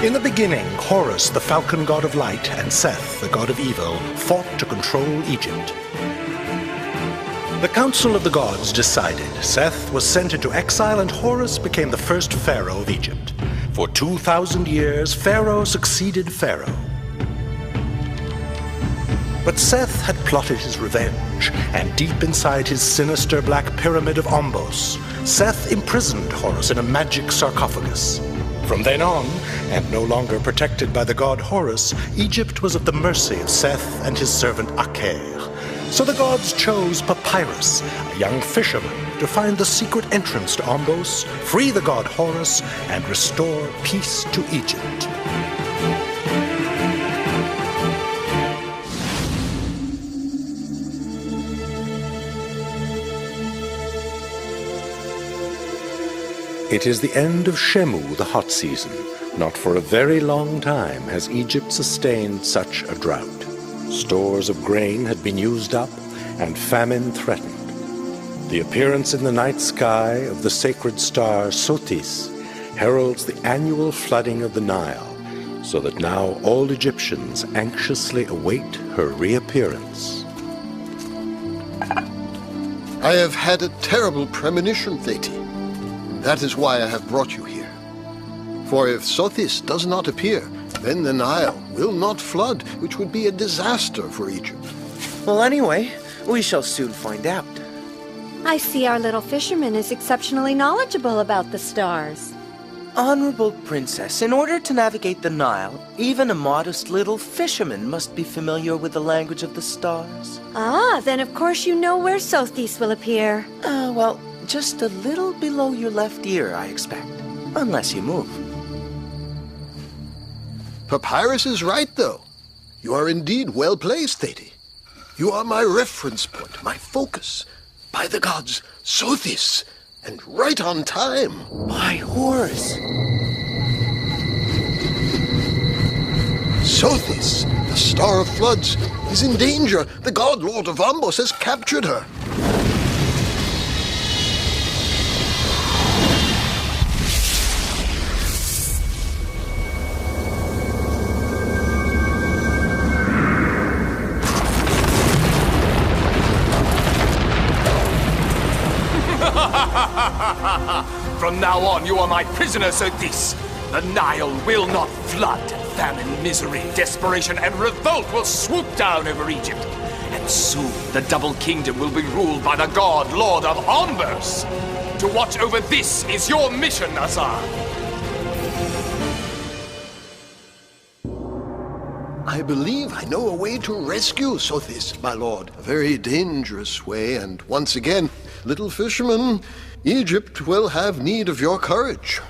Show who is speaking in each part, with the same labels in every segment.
Speaker 1: In the beginning, Horus, the falcon god of light, and Seth, the god of evil, fought to control Egypt. The Council of the Gods decided Seth was sent into exile and Horus became the first pharaoh of Egypt. For 2,000 years, Pharaoh succeeded Pharaoh. But Seth had plotted his revenge, and deep inside his sinister black pyramid of Ombos, Seth imprisoned Horus in a magic sarcophagus. From then on, and no longer protected by the god Horus, Egypt was at the mercy of Seth and his servant Aker. So the gods chose Papyrus, a young fisherman, to find the secret entrance to Ombos, free the god Horus, and restore peace to Egypt. It is the end of Shemu, the hot season. Not for a very long time has Egypt sustained such a drought. Stores of grain had been used up, and famine threatened. The appearance in the night sky of the sacred star Sothis heralds the annual flooding of the Nile, so that now all Egyptians anxiously await her reappearance.
Speaker 2: I have had a terrible premonition, Thetis. That is why I have brought you here. For if Sothis does not appear, then the Nile will not flood, which would be a disaster for Egypt.
Speaker 3: Well, anyway, we shall soon find out.
Speaker 4: I see our little fisherman is exceptionally knowledgeable about the stars.
Speaker 3: Honorable Princess, in order to navigate the Nile, even a modest little fisherman must be familiar with the language of the stars.
Speaker 4: Ah, then of course you know where Sothis will appear.
Speaker 3: Well, just a little below your left ear, I expect. Unless you move.
Speaker 2: Papyrus is right, though. You are indeed well placed, Thetis. You are my reference point, my focus. By the gods, Sothis, and right on time.
Speaker 3: By Horus.
Speaker 2: Sothis, the star of floods, is in danger. The god Lord of Ombos has captured her.
Speaker 5: From now on, you are my prisoner, Sothis. The Nile will not flood. Famine, misery, desperation, and revolt will swoop down over Egypt. And soon, the Double Kingdom will be ruled by the god Lord of Ombos. To watch over this is your mission, Azar.
Speaker 2: I believe I know a way to rescue Sothis, my lord. A very dangerous way, and once again, little fisherman, Egypt will have need of your courage.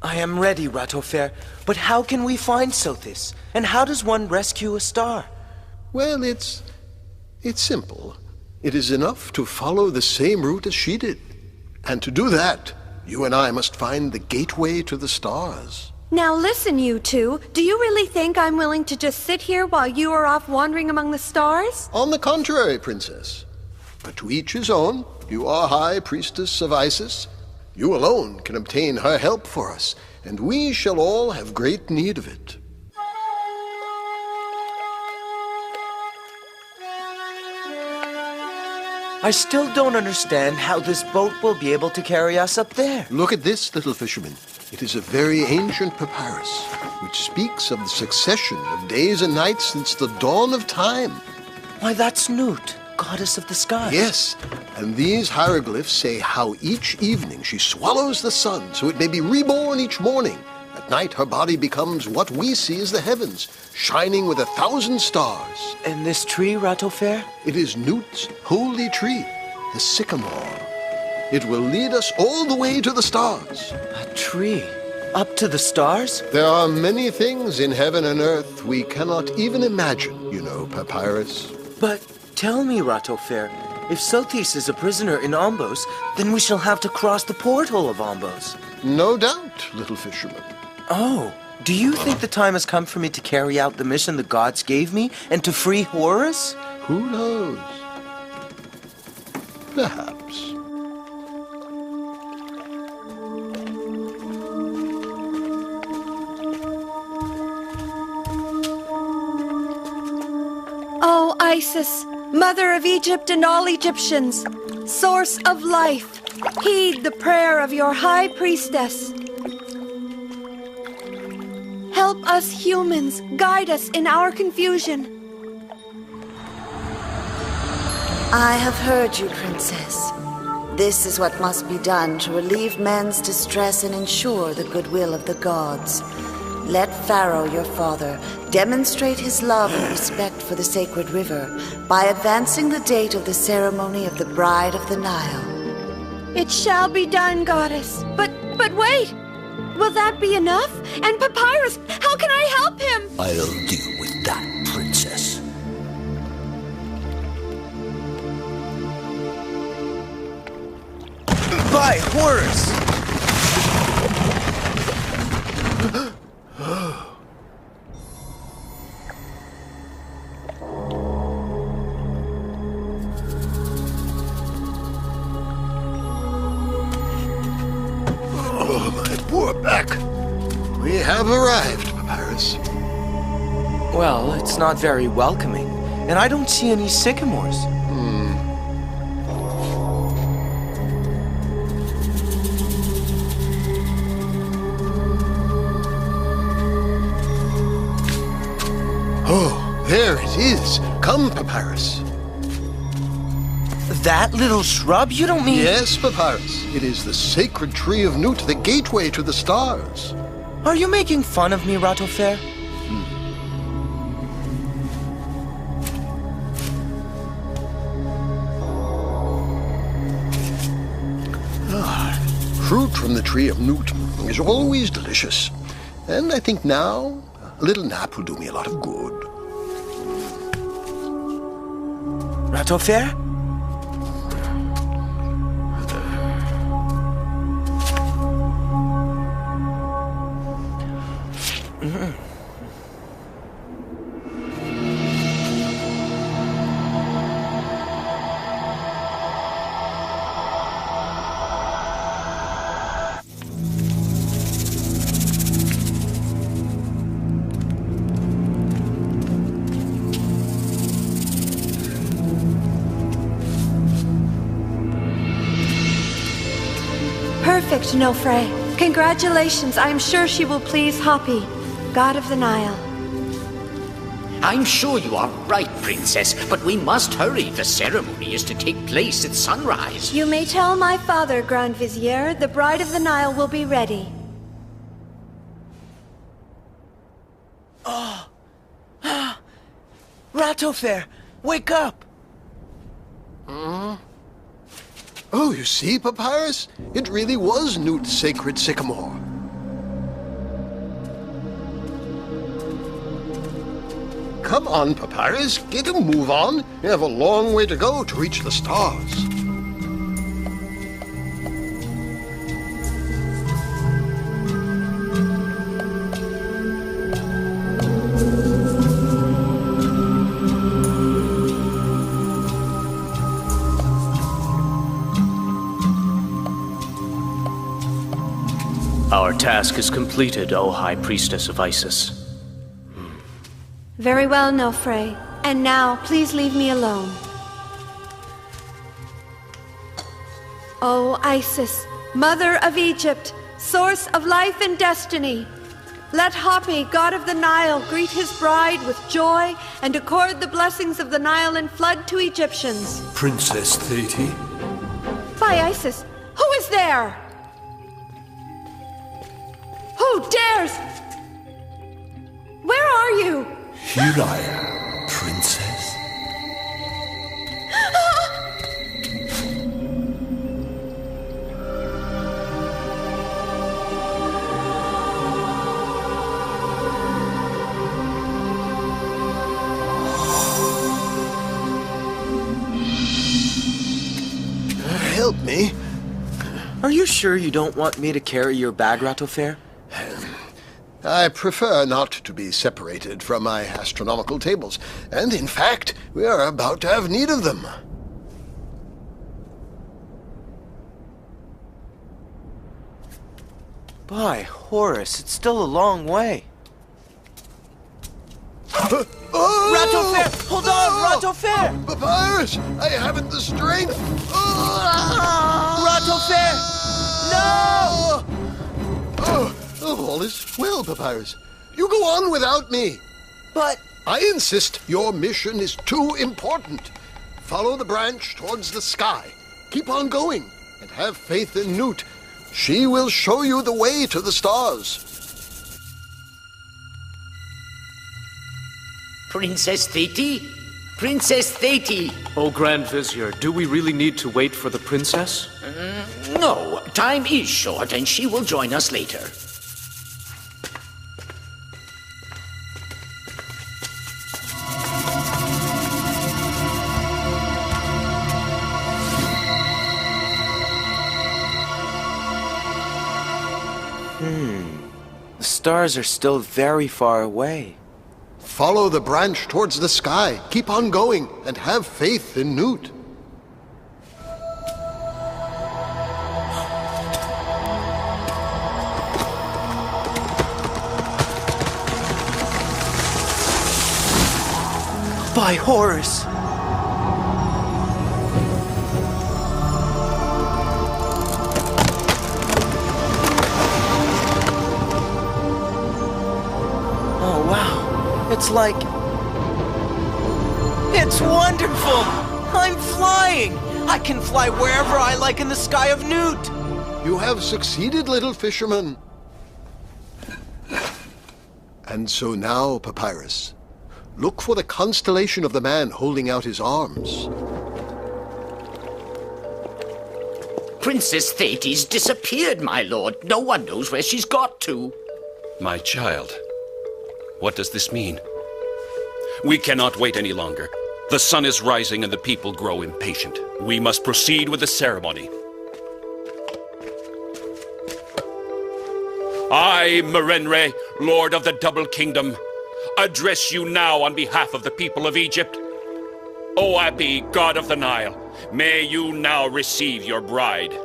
Speaker 3: I am ready, Ratofer, but how can we find Sothis? And how does one rescue a star?
Speaker 2: Well, it's simple. It is enough to follow the same route as she did. And to do that, you and I must find the gateway to the stars.
Speaker 4: Now listen, you two. Do you really think I'm willing to just sit here while you are off wandering among the stars?
Speaker 2: On the contrary, princess. But to each his own. You are High Priestess of Isis. You alone can obtain her help for us, and we shall all have great need of it.
Speaker 3: I still don't understand how this boat will be able to carry us up there.
Speaker 2: Look at this, little fisherman. It is a very ancient papyrus, which speaks of the succession of days and nights since the dawn of time.
Speaker 3: Why, that's Nut, goddess of the sky.
Speaker 2: Yes, and these hieroglyphs say how each evening she swallows the sun so it may be reborn each morning. At night her body becomes what we see as the heavens, shining with 1,000 stars.
Speaker 3: And this tree, Ratofer?
Speaker 2: It is Nut's holy tree, the sycamore. It will lead us all the way to the stars.
Speaker 3: A tree? Up to the stars?
Speaker 2: There are many things in heaven and earth we cannot even imagine, you know, Papyrus.
Speaker 3: But tell me, Ratofer, if Sothis is a prisoner in Ombos, then we shall have to cross the porthole of Ombos.
Speaker 2: No doubt, little fisherman.
Speaker 3: Oh, do you think the time has come for me to carry out the mission the gods gave me and to free Horus?
Speaker 2: Who knows? Perhaps.
Speaker 4: Isis, Mother of Egypt and all Egyptians, source of life, heed the prayer of your high priestess. Help us humans, guide us in our confusion.
Speaker 6: I have heard you, Princess. This is what must be done to relieve men's distress and ensure the goodwill of the gods. Let Pharaoh, your father, demonstrate his love and respect for the sacred river by advancing the date of the ceremony of the Bride of the Nile.
Speaker 4: It shall be done, goddess. But wait! Will that be enough? And Papyrus, how can I help him?
Speaker 7: I'll deal with that, Princess.
Speaker 3: By Horus!
Speaker 2: Oh, my poor back. We have arrived, Papyrus.
Speaker 3: Well, it's not very welcoming, and I don't see any sycamores.
Speaker 2: Oh, there it is. Come, Papyrus.
Speaker 3: That little shrub? You don't mean...
Speaker 2: Yes, Papyrus. It is the sacred tree of Nut, the gateway to the stars.
Speaker 3: Are you making fun of me, Ratofair?
Speaker 2: Fruit from the tree of Nut is always delicious. And I think now a little nap will do me a lot of good.
Speaker 3: Ratofair?
Speaker 4: Perfect, Nofre. Congratulations. I'm sure she will please Hapi, God of the Nile.
Speaker 8: I'm sure you are right, Princess, but we must hurry. The ceremony is to take place at sunrise.
Speaker 4: You may tell my father, Grand Vizier, the Bride of the Nile will be ready.
Speaker 3: Ratofair, wake up!
Speaker 2: Oh, you see, Papyrus? It really was Nut's sacred sycamore. Come on, Papyrus. Get a move on. You have a long way to go to reach the stars.
Speaker 9: Our task is completed, O High Priestess of Isis.
Speaker 4: Very well, Nofre. And now, please leave me alone. O Isis, Mother of Egypt, source of life and destiny, let Hapi, God of the Nile, greet his bride with joy and accord the blessings of the Nile and flood to Egyptians.
Speaker 7: Princess Thetis?
Speaker 4: By Isis, who is there? Who dares? Where are you?
Speaker 7: Here I am, Princess.
Speaker 2: Help me.
Speaker 3: Are you sure you don't want me to carry your bag, Ratofair?
Speaker 2: I prefer not to be separated from my astronomical tables, and in fact, we are about to have need of them.
Speaker 3: By Horus, it's still a long way.
Speaker 2: Oh!
Speaker 3: Ratofair! Hold on, Ratofair!
Speaker 2: Papyrus! I haven't the strength!
Speaker 3: Ratofair! No!
Speaker 2: All is well, Papyrus. You go on without me.
Speaker 3: But...
Speaker 2: I insist your mission is too important. Follow the branch towards the sky. Keep on going, and have faith in Newt. She will show you the way to the stars.
Speaker 8: Princess Thetis? Princess Thetis!
Speaker 9: Oh, Grand Vizier, do we really need to wait for the princess?
Speaker 8: No, time is short and she will join us later.
Speaker 3: The stars are still very far away.
Speaker 2: Follow the branch towards the sky. Keep on going, and have faith in Newt.
Speaker 3: By Horus! Oh, wow. It's like... It's wonderful! I'm flying! I can fly wherever I like in the sky of Newt!
Speaker 2: You have succeeded, little fisherman. And so now, Papyrus, look for the constellation of the man holding out his arms.
Speaker 8: Princess Thetis disappeared, my lord. No one knows where she's got to.
Speaker 10: My child, what does this mean? We cannot wait any longer. The sun is rising and the people grow impatient. We must proceed with the ceremony. I, Merenre, Lord of the Double Kingdom, address you now on behalf of the people of Egypt. O Abi, God of the Nile, may you now receive your bride.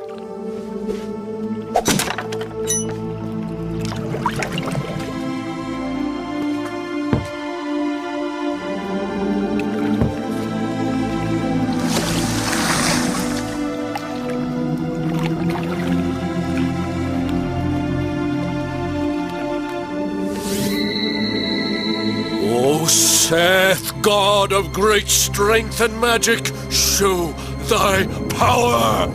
Speaker 7: Seth, God of great strength and magic, show thy power!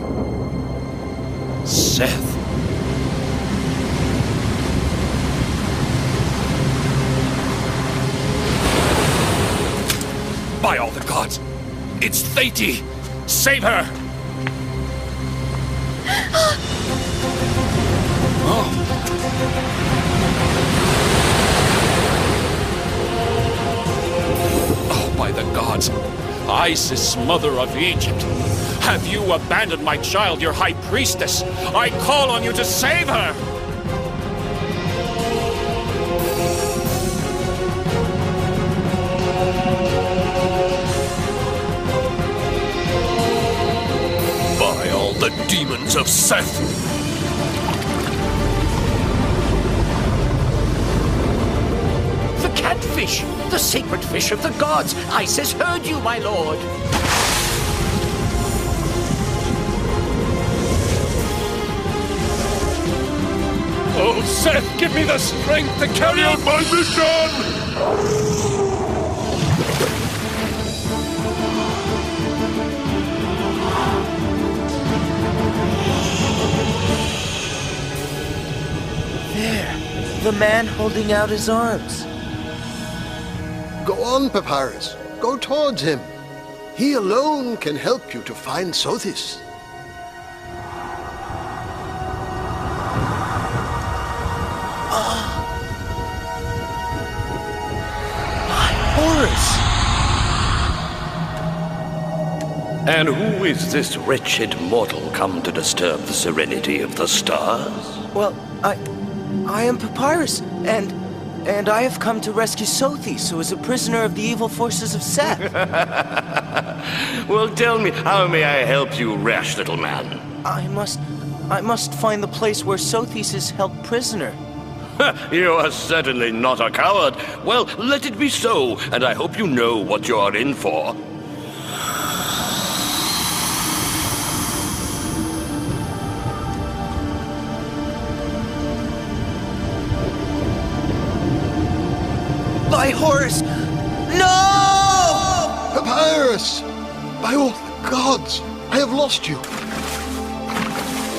Speaker 10: Seth. By all the gods, it's Thetis! Save her! By the gods, Isis, mother of Egypt, have you abandoned my child, your high priestess? I call on you to save her!
Speaker 7: By all the demons of Seth!
Speaker 8: Catfish, the sacred fish of the gods. Isis heard you, my lord.
Speaker 7: Oh, Seth, give me the strength to carry out my mission!
Speaker 3: There, the man holding out his arms.
Speaker 2: Go on, Papyrus. Go towards him. He alone can help you to find Sothis.
Speaker 3: Horus!
Speaker 11: And who is this wretched mortal come to disturb the serenity of the stars?
Speaker 3: Well, I am Papyrus, and I have come to rescue Sothis, who is a prisoner of the evil forces of Seth.
Speaker 11: Well, tell me, how may I help you, rash little man?
Speaker 3: I must find the place where Sothis is held prisoner.
Speaker 11: You are certainly not a coward. Well, let it be so, and I hope you know what you are in for.
Speaker 3: Horus! No!
Speaker 2: Papyrus! By all the gods, I have lost you.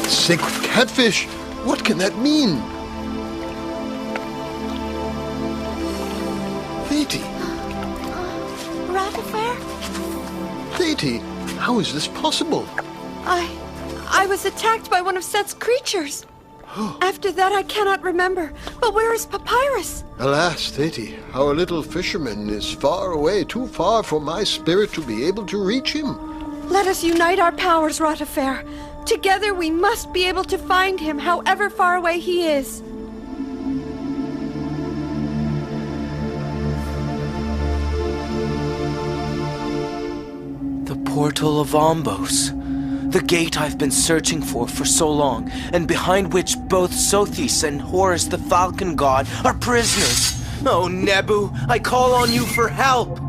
Speaker 2: Sacred catfish, what can that mean? Thetis!
Speaker 4: Ratifair?
Speaker 2: Thetis, how is this possible?
Speaker 4: I was attacked by one of Seth's creatures. After that, I cannot remember. But where is Papyrus?
Speaker 2: Alas, Thetis, our little fisherman is far away, too far for my spirit to be able to reach him.
Speaker 4: Let us unite our powers, Ratifair. Together we must be able to find him, however far away he is.
Speaker 3: The portal of Ombos. The gate I've been searching for so long, and behind which both Sothis and Horus the Falcon God are prisoners. Oh, Nebu, I call on you for help.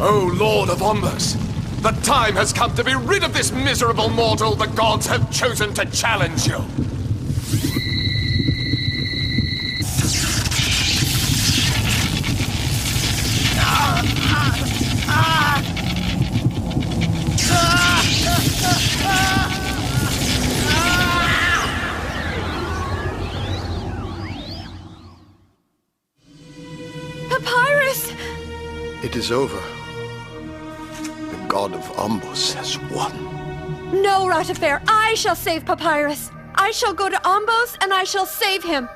Speaker 5: O Lord of Ombos, the time has come to be rid of this miserable mortal the gods have chosen to challenge you.
Speaker 4: Papyrus!
Speaker 2: It is over. The god of Ombos has won.
Speaker 4: No, Ratifair, I shall save Papyrus. I shall go to Ombos and I shall save him,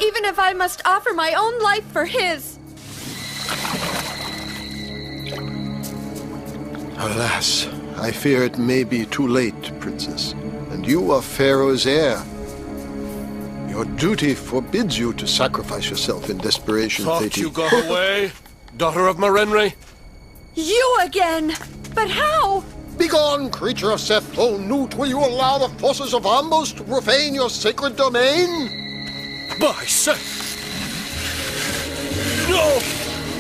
Speaker 4: even if I must offer my own life for his.
Speaker 2: Alas, I fear it may be too late, Princess, and you are Pharaoh's heir. Your duty forbids you to sacrifice yourself in desperation,
Speaker 7: Thought
Speaker 2: Thetis.
Speaker 7: you got away, daughter of Merenre?
Speaker 4: You again! But how?
Speaker 2: Begone, creature of Seth! O Newt, will you allow the forces of Ombos to profane your sacred domain?
Speaker 7: By Seth! No!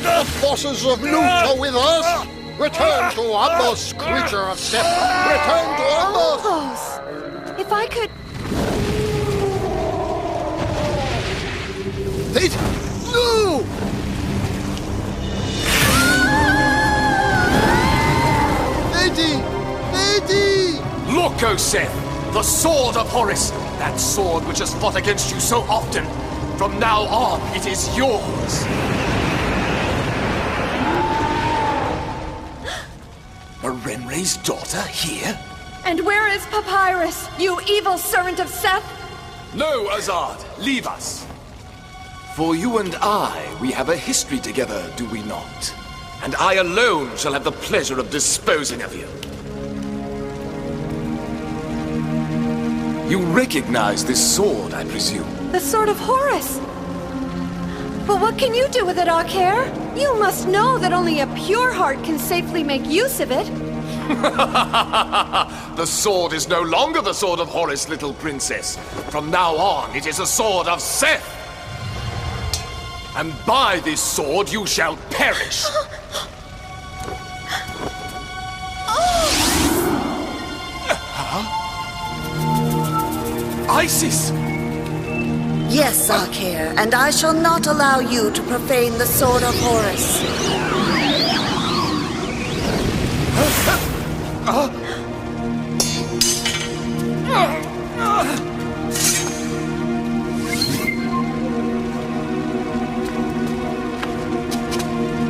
Speaker 2: The forces of Newt are with us! Return to Ombos, creature of Seth! Return to Ombos!
Speaker 4: Ombos! If I could...
Speaker 2: Thetis! No! Thetis! Thetis!
Speaker 5: Look, O Seth, the sword of Horus, that sword which has fought against you so often. From now on, it is yours. Merenre's daughter here?
Speaker 4: And where is Papyrus, you evil servant of Seth?
Speaker 5: No, Azad, leave us. For you and I, we have a history together, do we not? And I alone shall have the pleasure of disposing of you. You recognize this sword, I presume?
Speaker 4: The sword of Horus. But what can you do with it, Aker? You must know that only a pure heart can safely make use of it.
Speaker 5: The sword is no longer the sword of Horus, little princess. From now on, it is a sword of Seth. And by this sword you shall perish. Isis!
Speaker 6: Yes, Aker, and I shall not allow you to profane the sword of Horus.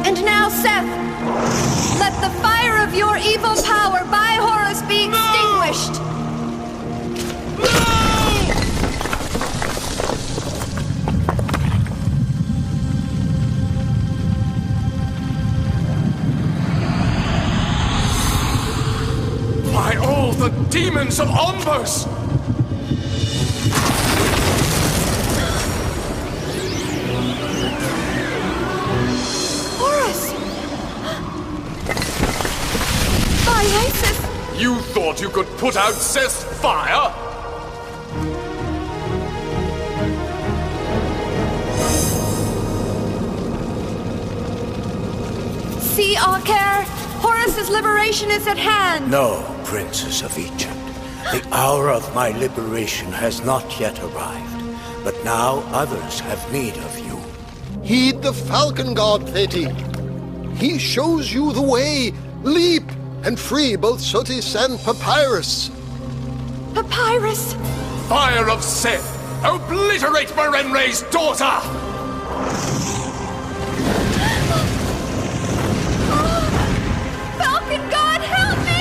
Speaker 4: And now, Seth, let the fire of your evil power by Horus be extinguished.
Speaker 5: By all the demons of Ombos!
Speaker 4: Horus! By Isis!
Speaker 5: You thought you could put out Seth's fire?
Speaker 4: See, Aker? Horus's liberation is at hand.
Speaker 12: No, Princess of Egypt. The hour of my liberation has not yet arrived, but now others have need of you.
Speaker 2: Heed the Falcon God, Thetis. He shows you the way. Leap and free both Sothis and Papyrus.
Speaker 4: Papyrus!
Speaker 5: Fire of Seth! Obliterate Merenre's daughter!
Speaker 4: Falcon God, help me!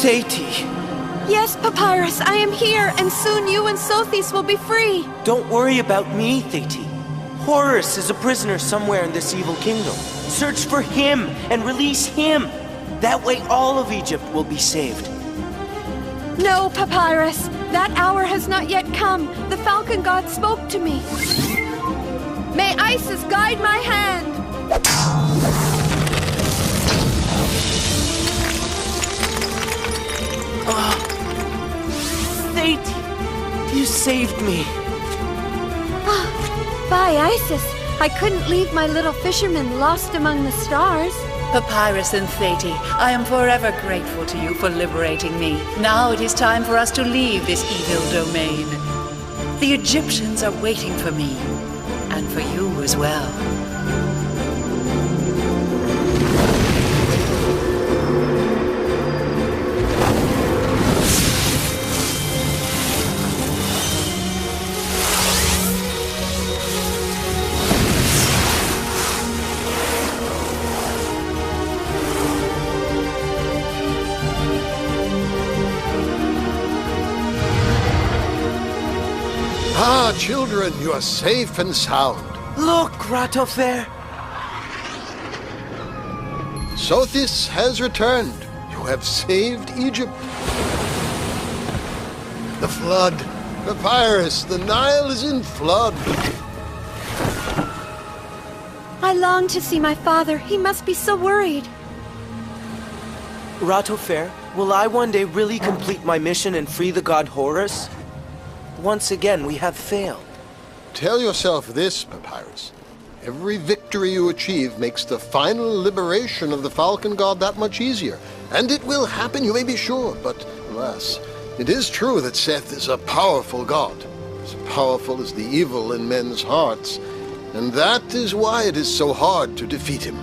Speaker 3: Thetis!
Speaker 4: Yes, Papyrus, I am here, and soon you and Sothis will be free.
Speaker 3: Don't worry about me, Thetis. Horus is a prisoner somewhere in this evil kingdom. Search for him and release him. That way all of Egypt will be saved.
Speaker 4: No, Papyrus. That hour has not yet come. The Falcon God spoke to me. May Isis guide my hand.
Speaker 3: Thetis, you saved me.
Speaker 4: By Isis, I couldn't leave my little fisherman lost among the stars.
Speaker 13: Papyrus and Thetis, I am forever grateful to you for liberating me. Now it is time for us to leave this evil domain. The Egyptians are waiting for me, and for you as well.
Speaker 2: Ah, children, you are safe and sound.
Speaker 3: Look, Ratofair!
Speaker 2: Sothis has returned. You have saved Egypt. The flood. Papyrus, the Nile is in flood.
Speaker 4: I long to see my father. He must be so worried.
Speaker 3: Ratofair, will I one day really complete my mission and free the god Horus? Once again, we have failed.
Speaker 2: Tell yourself this, Papyrus. Every victory you achieve makes the final liberation of the Falcon God that much easier. And it will happen, you may be sure. But, alas, it is true that Seth is a powerful god. As powerful as the evil in men's hearts. And that is why it is so hard to defeat him.